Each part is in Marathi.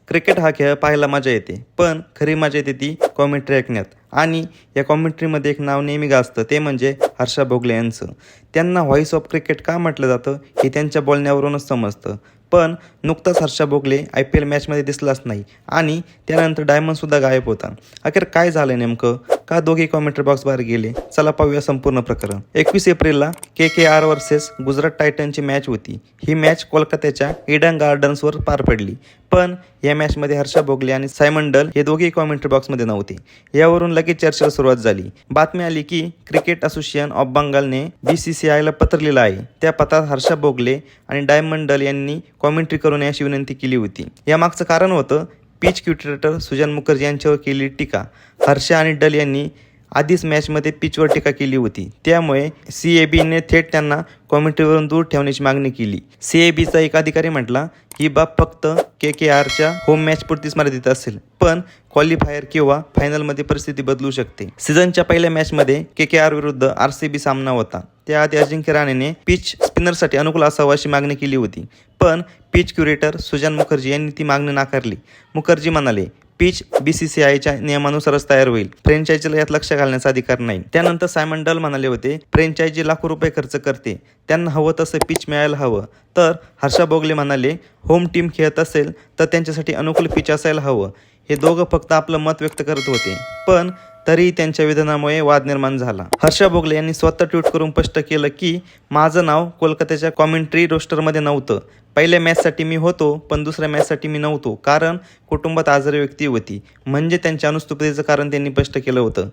क्रिकेट हा खेळ पाहायला मजा येते, पण खरी मजा येते ती कॉमेंट्री ऐकण्यात. आणि या कॉमेंट्रीमध्ये एक नाव नेहमी गाजतं, ते म्हणजे हर्षा भोगले यांचं. त्यांना व्हॉइस ऑफ क्रिकेट का म्हटलं जातं हे त्यांच्या बोलण्यावरूनच समजतं. पण नुकताच हर्षा भोगले IPL मॅचमध्ये दिसलाच नाही आणि त्यानंतर डायमंडसुद्धा गायब होता. अखेर काय झालं नेमकं? का दोघे कॉमेंट्री बॉक्स बाहेर गेले? चला पाहूया संपूर्ण प्रकरण. 21 एप्रिलला KKR वर्सेस गुजरात टायटनची मॅच होती. ही मॅच कोलकात्याच्या ईडन गार्डन्सवर पार पडली. पण या मॅचमध्ये हर्षा भोगले आणि सायमन डल हे दोघेही कॉमेंट्री बॉक्समध्ये नव्हते. यावरून लगेच चर्चेला सुरुवात झाली. बातमी आली की क्रिकेट असोसिएशन ऑफ बंगालने BCCIला पत्र लिहिलं आहे. त्या पत्रात हर्षा भोगले आणि डायमंड डल यांनी कॉमेंट्री करू नये अशी विनंती केली होती. यामागचं कारण होतं पिच क्युरेटर सुजान मुखर्जी यांच्यावर केलेली टीका. हर्षा आणि डल यांनी आधीच मॅचमध्ये पिचवर टीका केली होती. त्यामुळे CABने थेट त्यांना कॉमेंट्रीवरून दूर ठेवण्याची मागणी केली. CABचा एक अधिकारी म्हटला, ही बाब फक्त KKRच्या होम मॅचपुरतीच मर्यादित असेल, पण क्वालिफायर किंवा फायनलमध्ये परिस्थिती बदलू शकते. सीझनच्या पहिल्या मॅचमध्ये KKR विरुद्ध RCB सामना होता. त्याआधी अजिंक्य राणेने पिच स्पिनरसाठी अनुकूल असावं अशी मागणी केली होती, पण पिच क्युरेटर सुजान मुखर्जी यांनी ती मागणी नाकारली. मुखर्जी म्हणाले, पिच BCCIच्या नियमानुसारच तयार होईल. फ्रँचायझीला यात लक्ष घालण्याचा अधिकार नाही. त्यानंतर सायमन डल म्हणाले होते, फ्रँचायझी लाखो रुपये खर्च करते, त्यांना हवं तसं पिच मिळायला हवं. तर हर्षा भोगले म्हणाले, होम टीम खेळत असेल तर त्यांच्यासाठी अनुकूल पिच असायला हवं. हे दोघं फक्त आपलं मत व्यक्त करत होते, पण तरीही त्यांच्या विधानामुळे वाद निर्माण झाला. हर्षा भोगले यांनी स्वतः ट्विट करून स्पष्ट केलं की माझं नाव कोलकात्याच्या कॉमेंट्री रोस्टरमध्ये नव्हतं. पहिल्या मॅचसाठी मी होतो, पण दुसऱ्या मॅचसाठी मी नव्हतो, कारण कुटुंबात आजारी व्यक्ती होती. म्हणजे त्यांच्या अनुपस्थितीचं कारण त्यांनी स्पष्ट केलं होतं.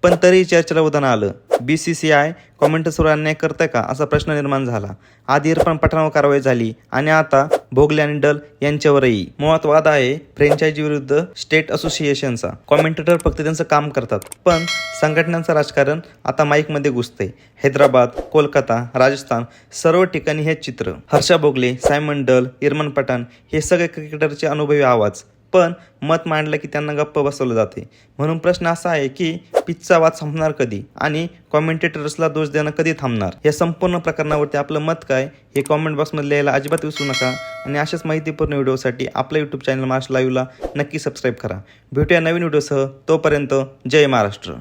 पण तरीही चर्चेला उधाण आलं. BCCI कॉमेंट्रीवर अन्याय करतंय का असा प्रश्न निर्माण झाला. आधी इरफान पठाणवर कारवाई झाली आणि आता भोगले आणि डल यांच्यावरही. मुळात वाद आहे फ्रँचायझी विरुद्ध स्टेट असोसिएशनचा. कॉमेंटेटर फक्त त्यांचं काम करतात, पण संघटनांचं राजकारण आता माईकमध्ये घुसतंय. हैदराबाद, कोलकाता, राजस्थान सर्व ठिकाणी हेच चित्र. हर्षा भोगले, सायमन डल, इरफान पठाण हे सगळे क्रिकेटरचे अनुभवी आवाज, पण मत मांडलं की त्यांना गप्प बसवलं जाते. म्हणून प्रश्न असा आहे की पिचचा वाद संपणार कधी आणि कॉमेंटेटर्सला दोष देणं कधी थांबणार? या संपूर्ण प्रकरणावरती आपलं मत काय हे कॉमेंट बॉक्समध्ये लिहायला अजिबात विसरू नका. आणि अशाच माहितीपूर्ण व्हिडिओसाठी आपल्या YouTube चॅनल महाराष्ट्र लाईव्हला नक्की सबस्क्राईब करा. भेटूया नवीन व्हिडिओसह. तोपर्यंत जय महाराष्ट्र.